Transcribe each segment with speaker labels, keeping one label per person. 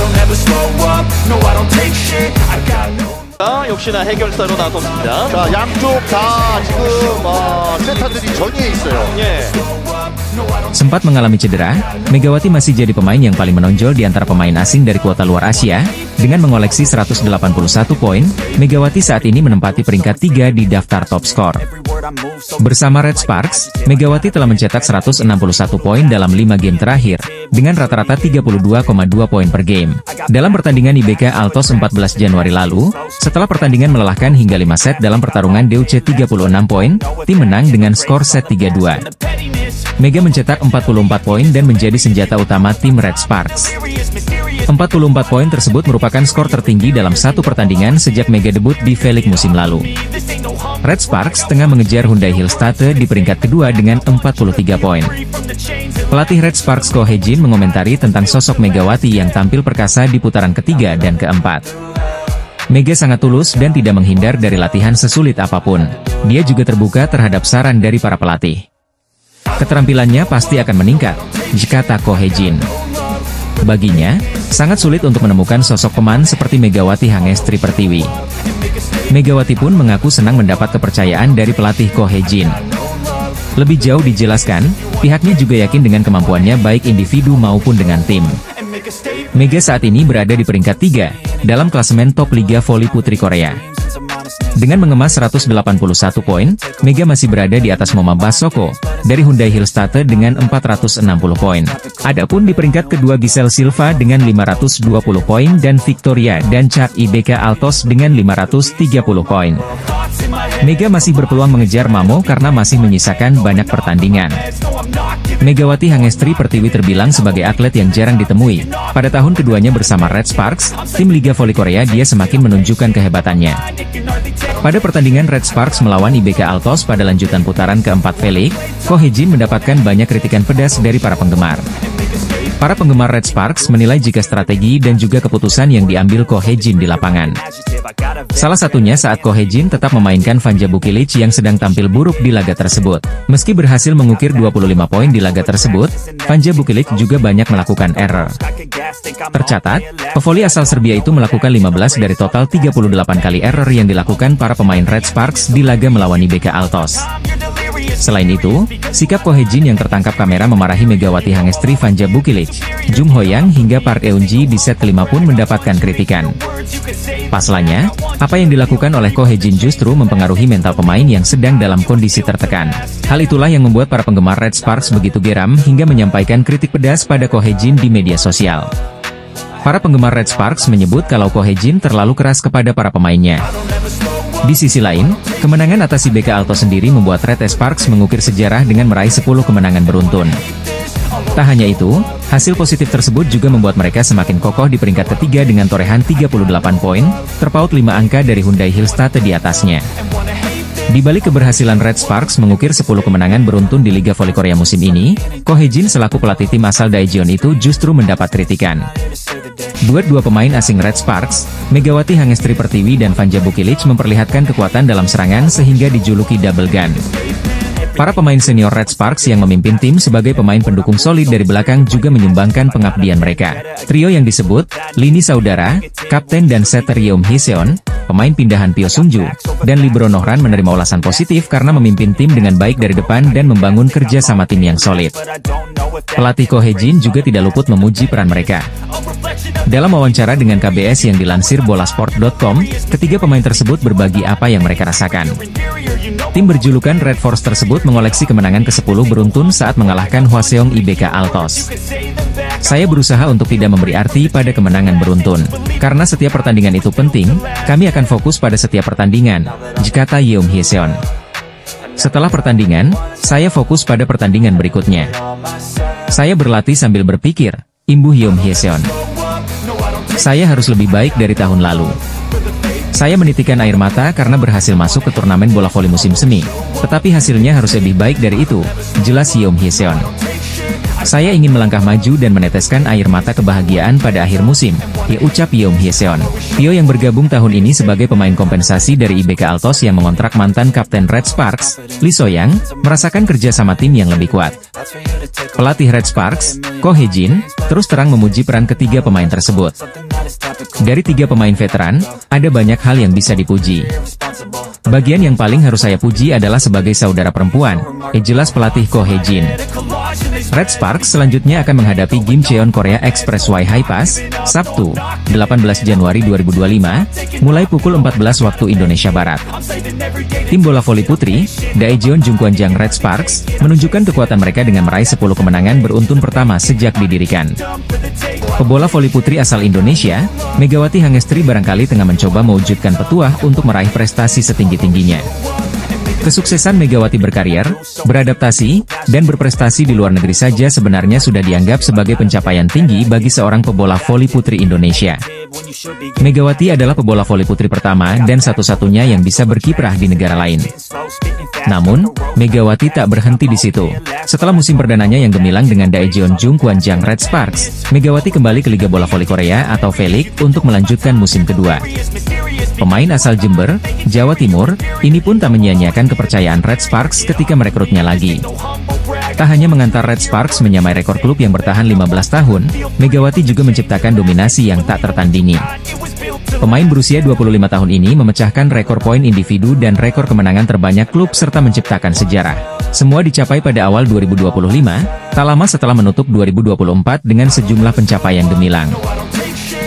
Speaker 1: don't ever slow up, no I don't take shit, I got no.
Speaker 2: 역시나 해결사로 나섰습니다.
Speaker 3: 자, 양쪽 다 지금 세타들이 전위에 있어요.
Speaker 2: 예.
Speaker 4: Sempat mengalami cedera, Megawati masih jadi pemain yang paling menonjol di antara pemain asing dari kuota luar Asia. Dengan mengoleksi 181 poin, Megawati saat ini menempati peringkat 3 di daftar top skor. Bersama Red Sparks, Megawati telah mencetak 161 poin dalam 5 game terakhir, dengan rata-rata 32,2 poin per game. Dalam pertandingan IBK Altos 14 Januari lalu, setelah pertandingan melelahkan hingga 5 set dalam pertarungan DOC 36 poin, tim menang dengan skor set 3-2. Mega mencetak 44 poin dan menjadi senjata utama tim Red Sparks. 44 poin tersebut merupakan skor tertinggi dalam satu pertandingan sejak Mega debut di V-League musim lalu. Red Sparks tengah mengejar Hyundai Hillstatte di peringkat kedua dengan 43 poin. Pelatih Red Sparks Ko Hye-jin mengomentari tentang sosok Megawati yang tampil perkasa di putaran ketiga dan keempat. Mega sangat tulus dan tidak menghindar dari latihan sesulit apapun. Dia juga terbuka terhadap saran dari para pelatih. Keterampilannya pasti akan meningkat, kata Ko Hye-jin. Baginya, sangat sulit untuk menemukan sosok pemain seperti Megawati Hangestri Pertiwi. Megawati pun mengaku senang mendapat kepercayaan dari pelatih Ko Hye-jin. Lebih jauh dijelaskan, pihaknya juga yakin dengan kemampuannya baik individu maupun dengan tim. Mega saat ini berada di peringkat 3, dalam klasemen top Liga Voli Putri Korea. Dengan mengemas 181 poin, Mega masih berada di atas Moma Basoko, dari Hyundai Hillstatte dengan 460 poin. Adapun di peringkat kedua Giselle Silva dengan 520 poin dan Victoria dan Chad IBK Altos dengan 530 poin. Mega masih berpeluang mengejar Mamo karena masih menyisakan banyak pertandingan. Megawati Hangestri Pertiwi terbilang sebagai atlet yang jarang ditemui. Pada tahun keduanya bersama Red Sparks, tim Liga Voli Korea, dia semakin menunjukkan kehebatannya. Pada pertandingan Red Sparks melawan IBK Altos pada lanjutan putaran keempat V-League, Ko Hye-jin mendapatkan banyak kritikan pedas dari para penggemar. Para penggemar Red Sparks menilai jika strategi dan juga keputusan yang diambil Ko Hye-jin di lapangan. Salah satunya saat Ko Hye-jin tetap memainkan Vanja Bukilic yang sedang tampil buruk di laga tersebut. Meski berhasil mengukir 25 poin di laga tersebut, Vanja Bukilic juga banyak melakukan error. Tercatat, pevoli asal Serbia itu melakukan 15 dari total 38 kali error yang dilakukan para pemain Red Sparks di laga melawan IBK Altos. Selain itu, sikap Ko Hye-jin yang tertangkap kamera memarahi Megawati Hangestri Vanja Bukilic, Jung Ho-yang hingga Park Eun-ji di set kelima pun mendapatkan kritikan. Pasalnya, apa yang dilakukan oleh Ko Hye-jin justru mempengaruhi mental pemain yang sedang dalam kondisi tertekan. Hal itulah yang membuat para penggemar Red Sparks begitu geram hingga menyampaikan kritik pedas pada Ko Hye-jin di media sosial. Para penggemar Red Sparks menyebut kalau Ko Hye-jin terlalu keras kepada para pemainnya. Di sisi lain, kemenangan atas IBK Altos sendiri membuat Red Sparks mengukir sejarah dengan meraih 10 kemenangan beruntun. Tak hanya itu, hasil positif tersebut juga membuat mereka semakin kokoh di peringkat ketiga dengan torehan 38 poin, terpaut 5 angka dari Hyundai Hillstatte di atasnya. Di balik keberhasilan Red Sparks mengukir 10 kemenangan beruntun di Liga Voli Korea musim ini, Ko Hye-jin selaku pelatih tim asal Daejeon itu justru mendapat kritikan. Buat dua pemain asing Red Sparks, Megawati Hangestri Pertiwi dan Vanja Bukilic memperlihatkan kekuatan dalam serangan sehingga dijuluki double gun. Para pemain senior Red Sparks yang memimpin tim sebagai pemain pendukung solid dari belakang juga menyumbangkan pengabdian mereka. Trio yang disebut, lini saudara, kapten dan setter Yeom Hee-seon, pemain pindahan Pyo Sung-ju, dan libero Nohran menerima ulasan positif karena memimpin tim dengan baik dari depan dan membangun kerja sama tim yang solid. Pelatih Ko Hye-jin juga tidak luput memuji peran mereka. Dalam wawancara dengan KBS yang dilansir bolasport.com, ketiga pemain tersebut berbagi apa yang mereka rasakan. Tim berjulukan Red Force tersebut mengoleksi kemenangan ke-10 beruntun saat mengalahkan Hwaseong IBK Altos. Saya berusaha untuk tidak memberi arti pada kemenangan beruntun. Karena setiap pertandingan itu penting, kami akan fokus pada setiap pertandingan, kata Yeom Hee-seon. Setelah pertandingan, saya fokus pada pertandingan berikutnya. Saya berlatih sambil berpikir, imbuh Yeom Hee-seon. Saya harus lebih baik dari tahun lalu. Saya menitikan air mata karena berhasil masuk ke turnamen bola voli musim semi, tetapi hasilnya harus lebih baik dari itu, jelas Yeom Hee-seon. Saya ingin melangkah maju dan meneteskan air mata kebahagiaan pada akhir musim, ucap Yeom Hee-seon. Pyo yang bergabung tahun ini sebagai pemain kompensasi dari IBK Altos yang mengontrak mantan kapten Red Sparks, Lee So-yang, merasakan kerja sama tim yang lebih kuat. Pelatih Red Sparks, Ko Hye-jin, terus terang memuji peran ketiga pemain tersebut. Dari 3 pemain veteran, ada banyak hal yang bisa dipuji. Bagian yang paling harus saya puji adalah sebagai saudara perempuan, jelas pelatih Ko Hye-jin. Red Sparks selanjutnya akan menghadapi Gimcheon Korea Expressway High Pass, Sabtu, 18 Januari 2025, mulai pukul 14 waktu Indonesia Barat. Tim bola voli putri, Daejeon Jungkwanjang Red Sparks, menunjukkan kekuatan mereka dengan meraih 10 kemenangan beruntun pertama sejak didirikan. Pebola voli putri asal Indonesia, Megawati Hangestri barangkali tengah mencoba mewujudkan petuah untuk meraih prestasi setinggi-tingginya. Kesuksesan Megawati berkarir, beradaptasi, dan berprestasi di luar negeri saja sebenarnya sudah dianggap sebagai pencapaian tinggi bagi seorang pebola voli putri Indonesia. Megawati adalah pebola voli putri pertama dan satu-satunya yang bisa berkiprah di negara lain. Namun, Megawati tak berhenti di situ. Setelah musim perdananya yang gemilang dengan Daejeon Jungkwanjang Red Sparks, Megawati kembali ke Liga Bola Voli Korea atau V-League untuk melanjutkan musim kedua. Pemain asal Jember, Jawa Timur, ini pun tak menyia-nyiakan kepercayaan Red Sparks ketika merekrutnya lagi. Tak hanya mengantar Red Sparks menyamai rekor klub yang bertahan 15 tahun, Megawati juga menciptakan dominasi yang tak tertandingi. Pemain berusia 25 tahun ini memecahkan rekor poin individu dan rekor kemenangan terbanyak klub serta menciptakan sejarah. Semua dicapai pada awal 2025, tak lama setelah menutup 2024 dengan sejumlah pencapaian gemilang.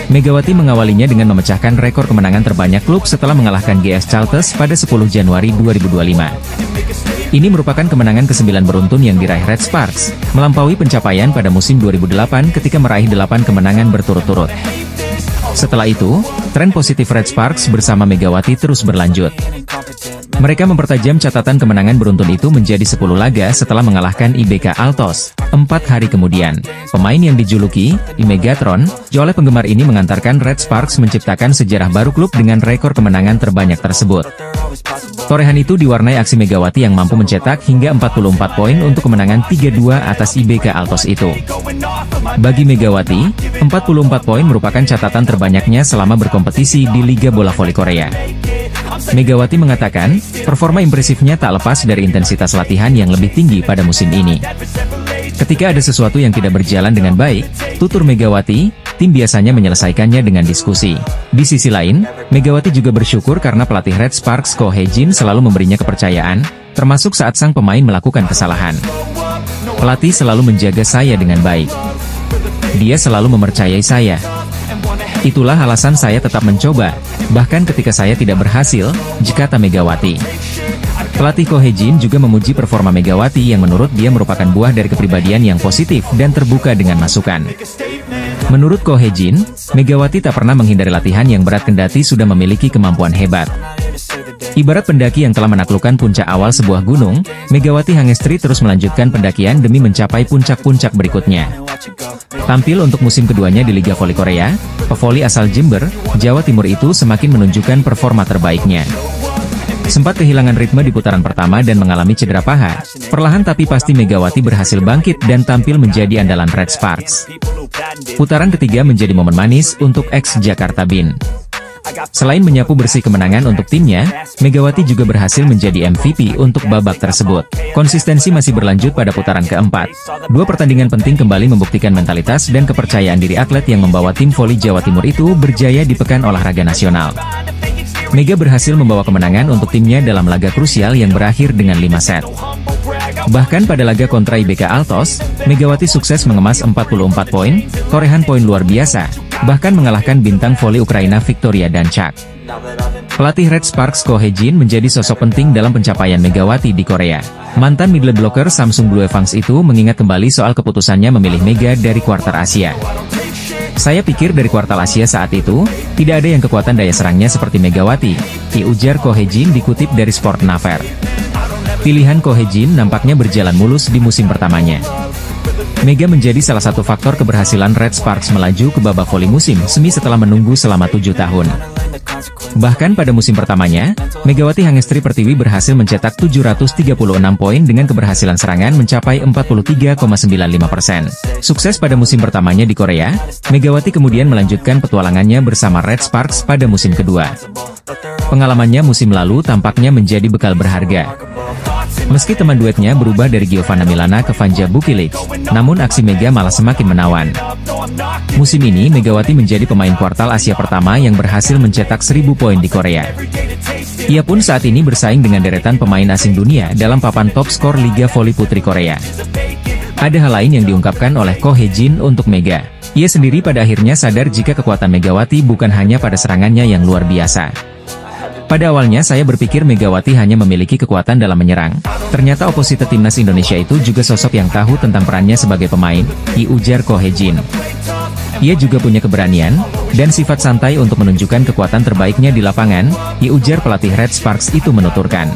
Speaker 4: Megawati mengawalinya dengan memecahkan rekor kemenangan terbanyak klub setelah mengalahkan GS Chartres pada 10 Januari 2025. Ini merupakan kemenangan ke-9 beruntun yang diraih Red Sparks, melampaui pencapaian pada musim 2008 ketika meraih 8 kemenangan berturut-turut. Setelah itu, tren positif Red Sparks bersama Megawati terus berlanjut. Mereka mempertajam catatan kemenangan beruntun itu menjadi 10 laga setelah mengalahkan IBK Altos, 4 hari kemudian. Pemain yang dijuluki Megatron oleh penggemar ini mengantarkan Red Sparks menciptakan sejarah baru klub dengan rekor kemenangan terbanyak tersebut. Torehan itu diwarnai aksi Megawati yang mampu mencetak hingga 44 poin untuk kemenangan 3-2 atas IBK Altos itu. Bagi Megawati, 44 poin merupakan catatan terbanyaknya selama berkompetisi di Liga Bola Voli Korea. Megawati mengatakan, performa impresifnya tak lepas dari intensitas latihan yang lebih tinggi pada musim ini. Ketika ada sesuatu yang tidak berjalan dengan baik, tutur Megawati, tim biasanya menyelesaikannya dengan diskusi. Di sisi lain, Megawati juga bersyukur karena pelatih Red Sparks Ko Hye-jin selalu memberinya kepercayaan, termasuk saat sang pemain melakukan kesalahan. Pelatih selalu menjaga saya dengan baik. Dia selalu mempercayai saya. Itulah alasan saya tetap mencoba, bahkan ketika saya tidak berhasil, kata Megawati. Pelatih Ko Hye-jin juga memuji performa Megawati yang menurut dia merupakan buah dari kepribadian yang positif dan terbuka dengan masukan. Menurut Ko Hye-jin, Megawati tak pernah menghindari latihan yang berat kendati sudah memiliki kemampuan hebat. Ibarat pendaki yang telah menaklukkan puncak awal sebuah gunung, Megawati Hangestri terus melanjutkan pendakian demi mencapai puncak-puncak berikutnya. Tampil untuk musim keduanya di Liga Voli Korea, pevoli asal Jember, Jawa Timur itu semakin menunjukkan performa terbaiknya. Sempat kehilangan ritme di putaran pertama dan mengalami cedera paha, perlahan tapi pasti Megawati berhasil bangkit dan tampil menjadi andalan Red Sparks. Putaran ketiga menjadi momen manis untuk ex-Jakarta Bin. Selain menyapu bersih kemenangan untuk timnya, Megawati juga berhasil menjadi MVP untuk babak tersebut. Konsistensi masih berlanjut pada putaran keempat. 2 pertandingan penting kembali membuktikan mentalitas dan kepercayaan diri atlet yang membawa tim voli Jawa Timur itu berjaya di Pekan Olahraga Nasional. Mega berhasil membawa kemenangan untuk timnya dalam laga krusial yang berakhir dengan 5 set. Bahkan pada laga kontra IBK Altos, Megawati sukses mengemas 44 poin, torehan poin luar biasa, bahkan mengalahkan bintang voli Ukraina Victoria Danchak. Pelatih Red Sparks Ko Hye-jin menjadi sosok penting dalam pencapaian Megawati di Korea. Mantan middle blocker Samsung Blue Evans itu mengingat kembali soal keputusannya memilih Mega dari kuartal Asia. Saya pikir dari kuartal Asia saat itu, tidak ada yang kekuatan daya serangnya seperti Megawati, ujar Ko Hye-jin dikutip dari Sport Naver. Pilihan Ko Hye-jin nampaknya berjalan mulus di musim pertamanya. Mega menjadi salah satu faktor keberhasilan Red Sparks melaju ke babak voli musim semi setelah menunggu selama 7 tahun. Bahkan pada musim pertamanya, Megawati Hangestri Pertiwi berhasil mencetak 736 poin dengan keberhasilan serangan mencapai 43,95%. Sukses pada musim pertamanya di Korea, Megawati kemudian melanjutkan petualangannya bersama Red Sparks pada musim kedua. Pengalamannya musim lalu tampaknya menjadi bekal berharga. Meski teman duetnya berubah dari Giovanna Milana ke Vanja Bukilic, namun aksi Mega malah semakin menawan. Musim ini Megawati menjadi pemain kuartal Asia pertama yang berhasil mencetak 1000 poin di Korea. Ia pun saat ini bersaing dengan deretan pemain asing dunia dalam papan top skor Liga Voli Putri Korea. Ada hal lain yang diungkapkan oleh Ko Hye-jin untuk Mega. Ia sendiri pada akhirnya sadar jika kekuatan Megawati bukan hanya pada serangannya yang luar biasa. Pada awalnya saya berpikir Megawati hanya memiliki kekuatan dalam menyerang. Ternyata oposite timnas Indonesia itu juga sosok yang tahu tentang perannya sebagai pemain, ujar Ko Hye-jin. Ia juga punya keberanian dan sifat santai untuk menunjukkan kekuatan terbaiknya di lapangan, ujar pelatih Red Sparks itu menuturkan.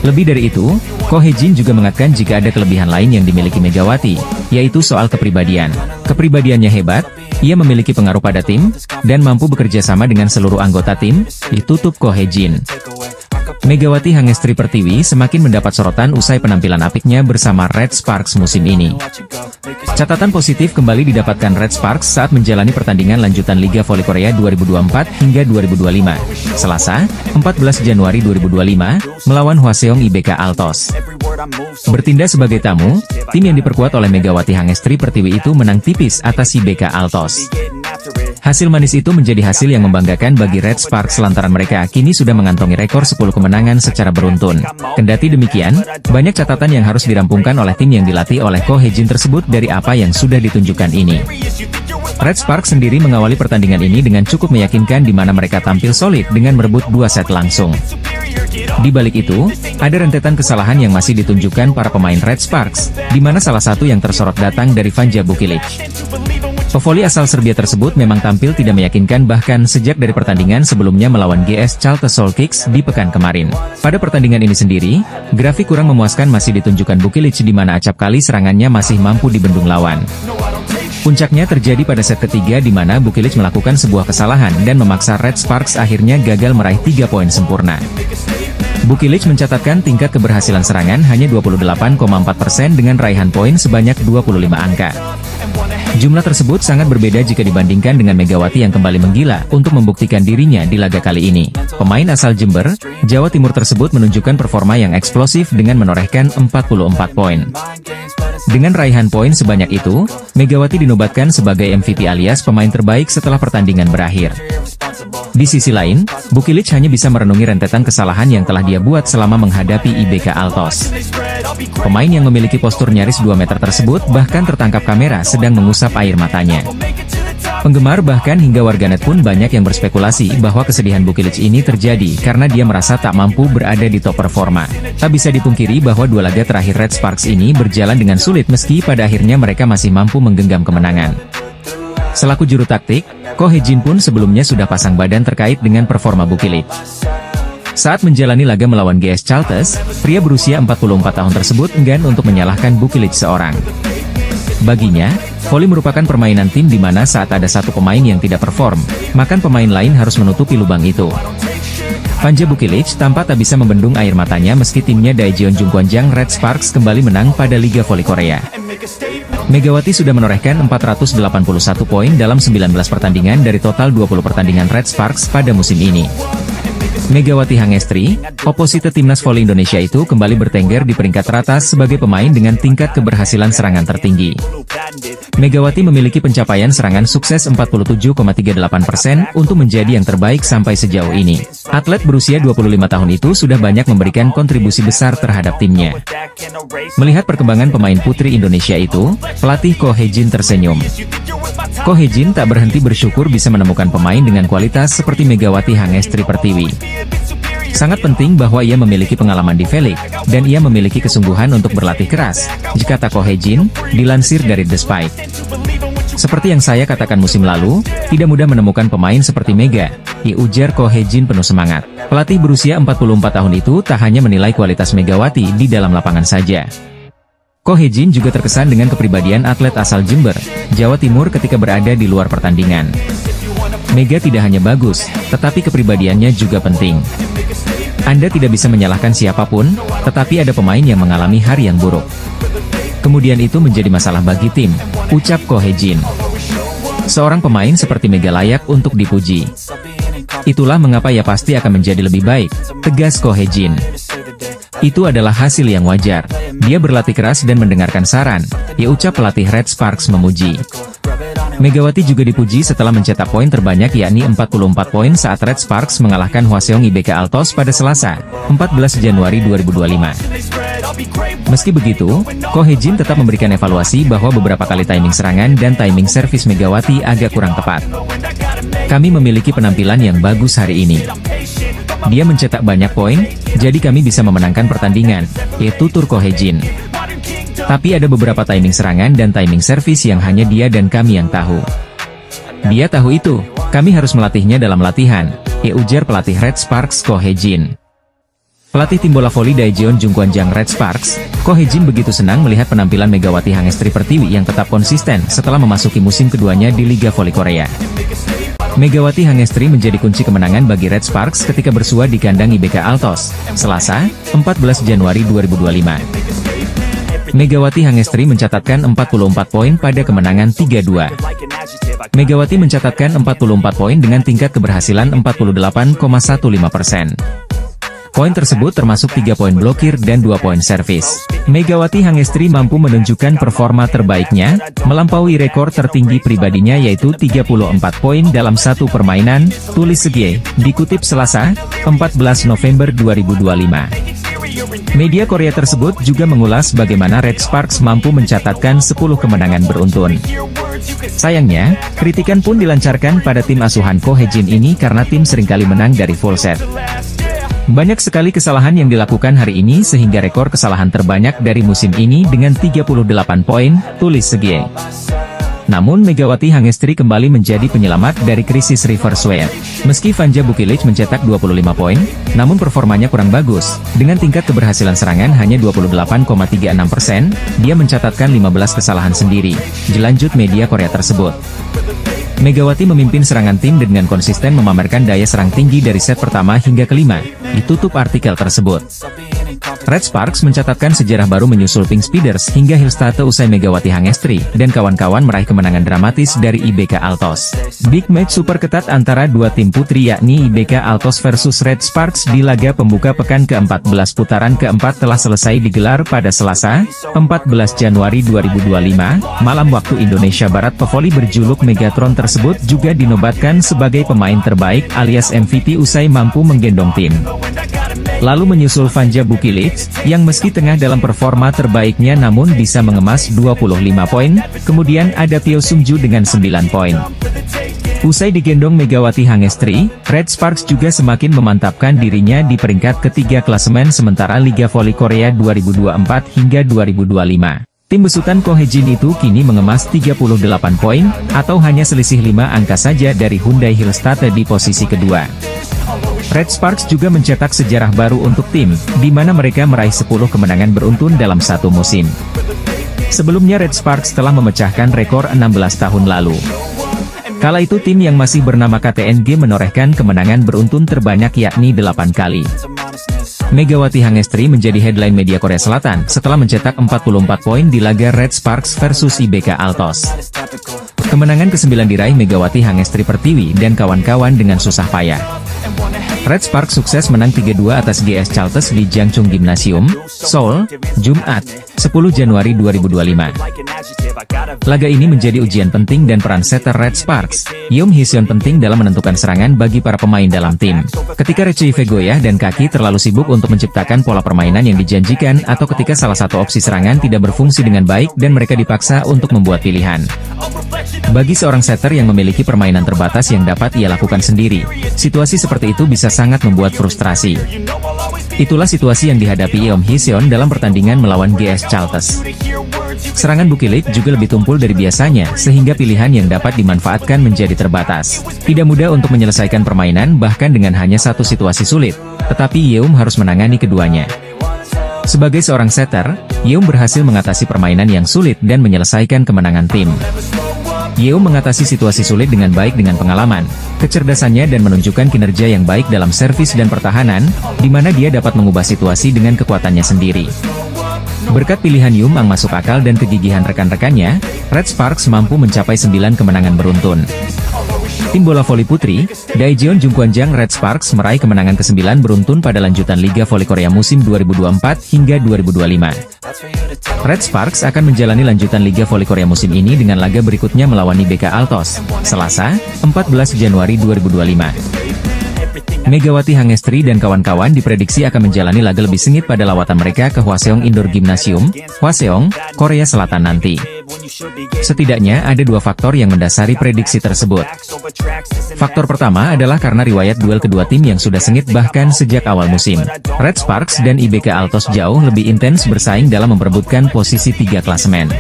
Speaker 4: Lebih dari itu, Ko Hye-jin juga mengatakan jika ada kelebihan lain yang dimiliki Megawati, yaitu soal kepribadian. Kepribadiannya hebat, ia memiliki pengaruh pada tim, dan mampu bekerja sama dengan seluruh anggota tim, ditutup Ko Hye-jin. Megawati Hangestri Pertiwi semakin mendapat sorotan usai penampilan apiknya bersama Red Sparks musim ini. Catatan positif kembali didapatkan Red Sparks saat menjalani pertandingan lanjutan Liga Voli Korea 2024 hingga 2025, Selasa, 14 Januari 2025, melawan Hwaseong IBK Altos. Bertindak sebagai tamu, tim yang diperkuat oleh Megawati Hangestri Pertiwi itu menang tipis atas IBK Altos. Hasil manis itu menjadi hasil yang membanggakan bagi Red Sparks lantaran mereka kini sudah mengantongi rekor 10 kemenangan secara beruntun. Kendati demikian, banyak catatan yang harus dirampungkan oleh tim yang dilatih oleh Ko Hye-jin tersebut dari apa yang sudah ditunjukkan ini. Red Sparks sendiri mengawali pertandingan ini dengan cukup meyakinkan di mana mereka tampil solid dengan merebut 2 set langsung. Di balik itu, ada rentetan kesalahan yang masih ditunjukkan para pemain Red Sparks, di mana salah satu yang tersorot datang dari Vanja Bukilic. Pevoli asal Serbia tersebut memang tampil tidak meyakinkan bahkan sejak dari pertandingan sebelumnya melawan GS Chalters Soul Kicks di pekan kemarin. Pada pertandingan ini sendiri, grafik kurang memuaskan masih ditunjukkan Bukilic di mana acap kali serangannya masih mampu dibendung lawan. Puncaknya terjadi pada set ketiga di mana Bukilic melakukan sebuah kesalahan dan memaksa Red Sparks akhirnya gagal meraih 3 poin sempurna. Bukilic mencatatkan tingkat keberhasilan serangan hanya 28,4% dengan raihan poin sebanyak 25 angka. Jumlah tersebut sangat berbeda jika dibandingkan dengan Megawati yang kembali menggila untuk membuktikan dirinya di laga kali ini. Pemain asal Jember, Jawa Timur tersebut menunjukkan performa yang eksplosif dengan menorehkan 44 poin. Dengan raihan poin sebanyak itu, Megawati dinobatkan sebagai MVP alias pemain terbaik setelah pertandingan berakhir. Di sisi lain, Bukilic hanya bisa merenungi rentetan kesalahan yang telah dia buat selama menghadapi IBK Altos. Pemain yang memiliki postur nyaris 2 meter tersebut bahkan tertangkap kamera sedang mengusap air matanya. Penggemar bahkan hingga warganet pun banyak yang berspekulasi bahwa kesedihan Bukilic ini terjadi karena dia merasa tak mampu berada di top performa. Tak bisa dipungkiri bahwa 2 laga terakhir Red Sparks ini berjalan dengan sulit meski pada akhirnya mereka masih mampu menggenggam kemenangan. Selaku juru taktik, Ko Hye-jin pun sebelumnya sudah pasang badan terkait dengan performa Bukilic. Saat menjalani laga melawan GS Chalters, pria berusia 44 tahun tersebut enggan untuk menyalahkan Bukilic seorang. Baginya, voli merupakan permainan tim di mana saat ada satu pemain yang tidak perform, maka pemain lain harus menutupi lubang itu. Vanja Bukilic tampak tak bisa membendung air matanya meski timnya Daejeon Jungkwanjang Red Sparks kembali menang pada Liga Voli Korea. Megawati sudah menorehkan 481 poin dalam 19 pertandingan dari total 20 pertandingan Red Sparks pada musim ini. Megawati Hangestri, oposite timnas voli Indonesia itu kembali bertengger di peringkat teratas sebagai pemain dengan tingkat keberhasilan serangan tertinggi. Megawati memiliki pencapaian serangan sukses 47,38% untuk menjadi yang terbaik sampai sejauh ini. Atlet berusia 25 tahun itu sudah banyak memberikan kontribusi besar terhadap timnya. Melihat perkembangan pemain putri Indonesia itu, pelatih Ko Hye-jin tersenyum. Ko Hye-jin tak berhenti bersyukur bisa menemukan pemain dengan kualitas seperti Megawati Hangestri Pertiwi. Sangat penting bahwa ia memiliki pengalaman di V-League, dan ia memiliki kesungguhan untuk berlatih keras, kata Ko Hye-jin, dilansir dari The Spike. Seperti yang saya katakan musim lalu, tidak mudah menemukan pemain seperti Mega, ujar Ko Hye-jin penuh semangat. Pelatih berusia 44 tahun itu tak hanya menilai kualitas Megawati di dalam lapangan saja. Ko Hye-jin juga terkesan dengan kepribadian atlet asal Jember, Jawa Timur ketika berada di luar pertandingan. Mega tidak hanya bagus, tetapi kepribadiannya juga penting. Anda tidak bisa menyalahkan siapapun, tetapi ada pemain yang mengalami hari yang buruk. Kemudian itu menjadi masalah bagi tim, ucap Ko Hye-jin. Seorang pemain seperti Mega layak untuk dipuji. Itulah mengapa ia pasti akan menjadi lebih baik, tegas Ko Hye-jin. Itu adalah hasil yang wajar. Dia berlatih keras dan mendengarkan saran, ya ucap pelatih Red Sparks memuji. Megawati juga dipuji setelah mencetak poin terbanyak yakni 44 poin saat Red Sparks mengalahkan Hwaseong IBK Altos pada Selasa, 14 Januari 2025. Meski begitu, Ko Hye-jin tetap memberikan evaluasi bahwa beberapa kali timing serangan dan timing servis Megawati agak kurang tepat. Kami memiliki penampilan yang bagus hari ini. Dia mencetak banyak poin, jadi kami bisa memenangkan pertandingan, tutur Ko Hye-jin. Tapi ada beberapa timing serangan dan timing servis yang hanya dia dan kami yang tahu. Dia tahu itu, kami harus melatihnya dalam latihan, ujar pelatih Red Sparks Ko Hye-jin. Pelatih tim bola voli Daejeon Jungkwanjang Red Sparks, Ko Hye-jin begitu senang melihat penampilan Megawati Hangestri Pertiwi yang tetap konsisten setelah memasuki musim keduanya di Liga Voli Korea. Megawati Hangestri menjadi kunci kemenangan bagi Red Sparks ketika bersua di kandang IBK Altos, Selasa, 14 Januari 2025. Megawati Hangestri mencatatkan 44 poin pada kemenangan 3-2. Megawati mencatatkan 44 poin dengan tingkat keberhasilan 48,15%. Poin tersebut termasuk 3 poin blokir dan 2 poin servis. Megawati Hangestri mampu menunjukkan performa terbaiknya, melampaui rekor tertinggi pribadinya yaitu 34 poin dalam satu permainan, tulis Segie, dikutip Selasa, 14 November 2025. Media Korea tersebut juga mengulas bagaimana Red Sparks mampu mencatatkan 10 kemenangan beruntun. Sayangnya, kritikan pun dilancarkan pada tim asuhan Ko Hye-jin ini karena tim seringkali menang dari full set. Banyak sekali kesalahan yang dilakukan hari ini sehingga rekor kesalahan terbanyak dari musim ini dengan 38 poin, tulis Segie. Namun Megawati Hangestri kembali menjadi penyelamat dari krisis reverse sweep. Meski Vanja Bukilic mencetak 25 poin, namun performanya kurang bagus. Dengan tingkat keberhasilan serangan hanya 28,36%, dia mencatatkan 15 kesalahan sendiri. Dilanjut media Korea tersebut. Megawati memimpin serangan tim dengan konsisten memamerkan daya serang tinggi dari set pertama hingga kelima, ditutup artikel tersebut. Red Sparks mencatatkan sejarah baru menyusul Pink Speeders hingga Hillstate usai Megawati Hangestri dan kawan-kawan meraih kemenangan dramatis dari IBK Altos. Big match super ketat antara dua tim putri yakni IBK Altos versus Red Sparks di laga pembuka pekan ke-14 putaran keempat telah selesai digelar pada Selasa, 14 Januari 2025, malam waktu Indonesia Barat. Pevoli berjuluk Megatron tersebut juga dinobatkan sebagai pemain terbaik alias MVP usai mampu menggendong tim. Lalu menyusul Vanja Bukilic, yang meski tengah dalam performa terbaiknya namun bisa mengemas 25 poin, kemudian ada Teo Sungju dengan 9 poin. Usai digendong Megawati Hangestri, Red Sparks juga semakin memantapkan dirinya di peringkat ketiga klasemen sementara Liga Voli Korea 2024 hingga 2025. Tim besutan Ko Hye-jin itu kini mengemas 38 poin, atau hanya selisih 5 angka saja dari Hyundai Hillstate di posisi kedua. Red Sparks juga mencetak sejarah baru untuk tim, di mana mereka meraih 10 kemenangan beruntun dalam satu musim. Sebelumnya Red Sparks telah memecahkan rekor 16 tahun lalu. Kala itu tim yang masih bernama KTNG menorehkan kemenangan beruntun terbanyak yakni 8 kali. Megawati Hangestri menjadi headline media Korea Selatan setelah mencetak 44 poin di laga Red Sparks versus IBK Altos. Kemenangan ke-9 diraih Megawati Hangestri Pertiwi dan kawan-kawan dengan susah payah. Red Sparks sukses menang 3-2 atas GS Chalters di Jangchung Gymnasium, Seoul, Jumat, 10 Januari 2025. Laga ini menjadi ujian penting dan peran setter Red Sparks, Yeom Hee-seon penting dalam menentukan serangan bagi para pemain dalam tim. Ketika Rechie goyah dan kaki terlalu sibuk untuk menciptakan pola permainan yang dijanjikan atau ketika salah satu opsi serangan tidak berfungsi dengan baik dan mereka dipaksa untuk membuat pilihan. Bagi seorang setter yang memiliki permainan terbatas yang dapat ia lakukan sendiri, situasi seperti itu bisa sangat membuat frustrasi. Itulah situasi yang dihadapi Yeom Hee-seon dalam pertandingan melawan GS Chalters. Serangan Bukilic juga lebih tumpul dari biasanya, sehingga pilihan yang dapat dimanfaatkan menjadi terbatas. Tidak mudah untuk menyelesaikan permainan bahkan dengan hanya satu situasi sulit, tetapi Yeom harus menangani keduanya. Sebagai seorang setter, Yeom berhasil mengatasi permainan yang sulit dan menyelesaikan kemenangan tim. Yeom mengatasi situasi sulit dengan baik dengan pengalaman, kecerdasannya dan menunjukkan kinerja yang baik dalam servis dan pertahanan, di mana dia dapat mengubah situasi dengan kekuatannya sendiri. Berkat pilihan Yeom yang masuk akal dan kegigihan rekan-rekannya, Red Sparks mampu mencapai 9 kemenangan beruntun. Tim bola voli putri, Daejeon Jungkwanjang Red Sparks meraih kemenangan ke-9 beruntun pada lanjutan Liga Voli Korea musim 2024 hingga 2025. Red Sparks akan menjalani lanjutan Liga Voli Korea musim ini dengan laga berikutnya melawan IBK Altos, Selasa, 14 Januari 2025. Megawati Hangestri dan kawan-kawan diprediksi akan menjalani laga lebih sengit pada lawatan mereka ke Hwaseong Indoor Gymnasium, Hwaseong, Korea Selatan nanti. Setidaknya ada dua faktor yang mendasari prediksi tersebut. Faktor pertama adalah karena riwayat duel kedua tim yang sudah sengit bahkan sejak awal musim. Red Sparks dan IBK Altos jauh lebih intens bersaing dalam memperebutkan posisi 3 klasemen.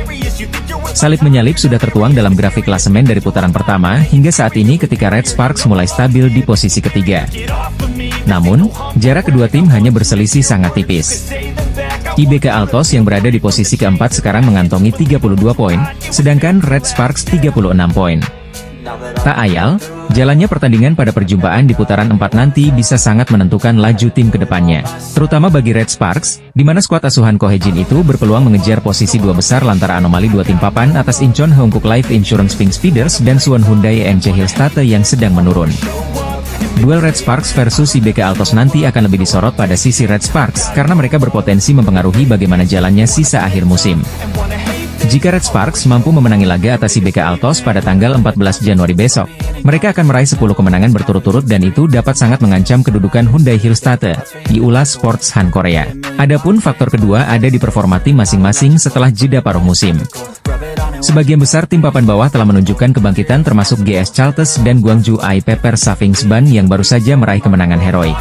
Speaker 4: Salib-menyalip sudah tertuang dalam grafik klasemen dari putaran pertama hingga saat ini ketika Red Sparks mulai stabil di posisi ketiga. Namun, jarak kedua tim hanya berselisih sangat tipis. IBK Altos yang berada di posisi keempat sekarang mengantongi 32 poin, sedangkan Red Sparks 36 poin. Tak ayal, jalannya pertandingan pada perjumpaan di putaran 4 nanti bisa sangat menentukan laju tim ke depannya, terutama bagi Red Sparks, di mana skuad asuhan Ko Hye-jin itu berpeluang mengejar posisi 2 besar lantaran anomali 2 tim papan atas Incheon Heungkuk Life Insurance Pink Speeders dan Suwon Hyundai MC Hillstate yang sedang menurun. Duel Red Sparks versus IBK Altos nanti akan lebih disorot pada sisi Red Sparks karena mereka berpotensi mempengaruhi bagaimana jalannya sisa akhir musim. Jika Red Sparks mampu memenangi laga atas IBK Altos pada tanggal 14 Januari besok, mereka akan meraih 10 kemenangan berturut-turut dan itu dapat sangat mengancam kedudukan Hyundai Hillstate di Ulas Sports Han Korea. Adapun faktor kedua ada di performa tim masing-masing setelah jeda paruh musim. Sebagian besar tim papan bawah telah menunjukkan kebangkitan termasuk GS Chalters dan Gwangju I Pepper Savings Ban yang baru saja meraih kemenangan heroik.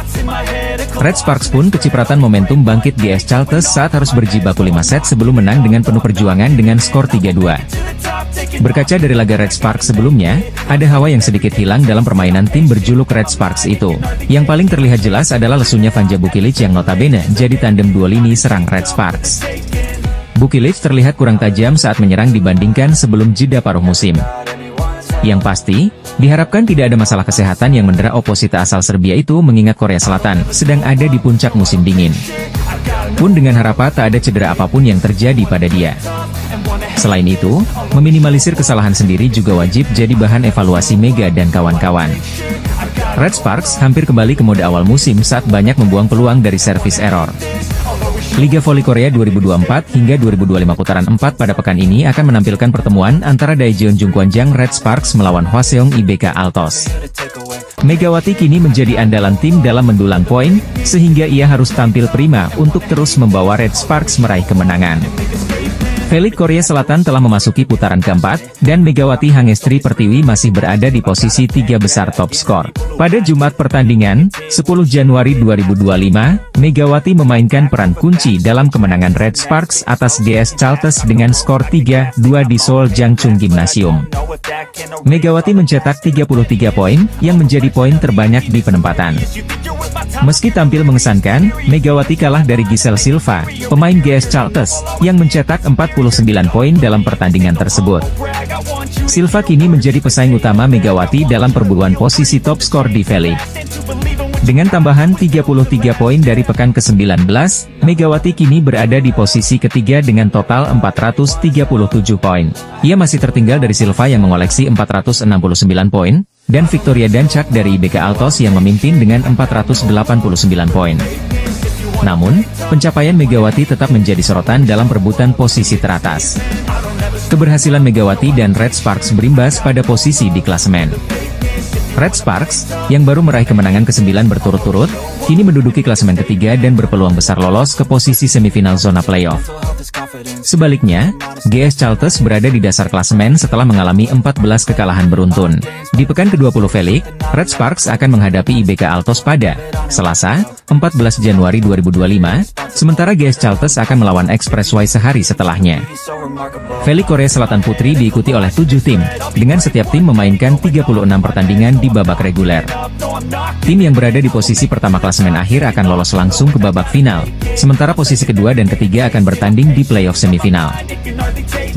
Speaker 4: Red Sparks pun kecipratan momentum bangkit GS Chalters saat harus berjibaku 5 set sebelum menang dengan penuh perjuangan dengan skor 3-2. Berkaca dari laga Red Sparks sebelumnya, ada hawa yang sedikit hilang dalam permainan tim berjuluk Red Sparks itu. Yang paling terlihat jelas adalah lesunya Vanja Bukilic yang notabene jadi tandem dua lini serang Red Sparks. Bukilic terlihat kurang tajam saat menyerang dibandingkan sebelum jeda paruh musim. Yang pasti, diharapkan tidak ada masalah kesehatan yang mendera oposita asal Serbia itu mengingat Korea Selatan sedang ada di puncak musim dingin. Pun dengan harapan tak ada cedera apapun yang terjadi pada dia. Selain itu, meminimalisir kesalahan sendiri juga wajib jadi bahan evaluasi Mega dan kawan-kawan. Red Sparks hampir kembali ke mode awal musim saat banyak membuang peluang dari service error. Liga Voli Korea 2024 hingga 2025 putaran 4 pada pekan ini akan menampilkan pertemuan antara Daejeon Jungkwanjang Red Sparks melawan Hwaseong IBK Altos. Megawati kini menjadi andalan tim dalam mendulang poin, sehingga ia harus tampil prima untuk terus membawa Red Sparks meraih kemenangan. V-League Korea Selatan telah memasuki putaran keempat, dan Megawati Hangestri Pertiwi masih berada di posisi 3 besar top skor. Pada Jumat pertandingan, 10 Januari 2025, Megawati memainkan peran kunci dalam kemenangan Red Sparks atas GS Chalters dengan skor 3-2 di Seoul Jangchung Gymnasium. Megawati mencetak 33 poin, yang menjadi poin terbanyak di penempatan. Meski tampil mengesankan, Megawati kalah dari Giselle Silva, pemain GS Chalters, yang mencetak 49 poin dalam pertandingan tersebut. Silva kini menjadi pesaing utama Megawati dalam perburuan posisi top skor di V-League. Dengan tambahan 33 poin dari pekan ke-19, Megawati kini berada di posisi ketiga dengan total 437 poin. Ia masih tertinggal dari Silva yang mengoleksi 469 poin, dan Victoria Dancak dari IBK Altos yang memimpin dengan 489 poin. Namun, pencapaian Megawati tetap menjadi sorotan dalam perebutan posisi teratas. Keberhasilan Megawati dan Red Sparks berimbas pada posisi di klasemen. Red Sparks, yang baru meraih kemenangan ke-9 berturut-turut, kini menduduki klasemen ketiga dan berpeluang besar lolos ke posisi semifinal zona playoff. Sebaliknya, GS Chalters berada di dasar klasemen setelah mengalami 14 kekalahan beruntun. Di pekan ke-20 V-League, Red Sparks akan menghadapi IBK Altos pada Selasa, 14 Januari 2025, sementara GS Chalters akan melawan Expressway sehari setelahnya. V-League Korea Selatan Putri diikuti oleh 7 tim, dengan setiap tim memainkan 36 pertandingan di babak reguler. Tim yang berada di posisi pertama klasemen akhir akan lolos langsung ke babak final, sementara posisi kedua dan ketiga akan bertanding di playoff semifinal.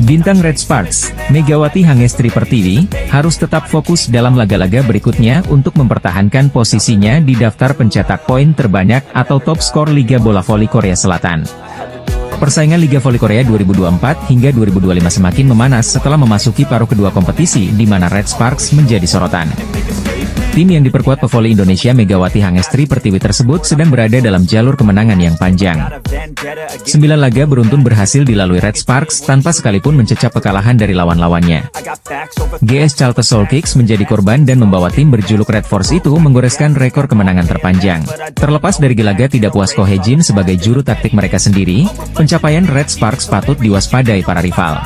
Speaker 4: Bintang Red Sparks, Megawati Hangestri Pertiwi, harus tetap fokus dalam laga-laga berikutnya untuk mempertahankan posisinya di daftar pencetak poin terbanyak atau top skor Liga Bola Voli Korea Selatan. Persaingan Liga Voli Korea 2024 hingga 2025 semakin memanas setelah memasuki paruh kedua kompetisi di mana Red Sparks menjadi sorotan. Tim yang diperkuat pevoli Indonesia Megawati Hangestri Pertiwi tersebut sedang berada dalam jalur kemenangan yang panjang. 9 laga beruntun berhasil dilalui Red Sparks tanpa sekalipun mencecap kekalahan dari lawan-lawannya. GS Chalta Soul Kicks menjadi korban dan membawa tim berjuluk Red Force itu menggoreskan rekor kemenangan terpanjang. Terlepas dari gelagat tidak puas Ko Hye-jin sebagai juru taktik mereka sendiri, pencapaian Red Sparks patut diwaspadai para rival.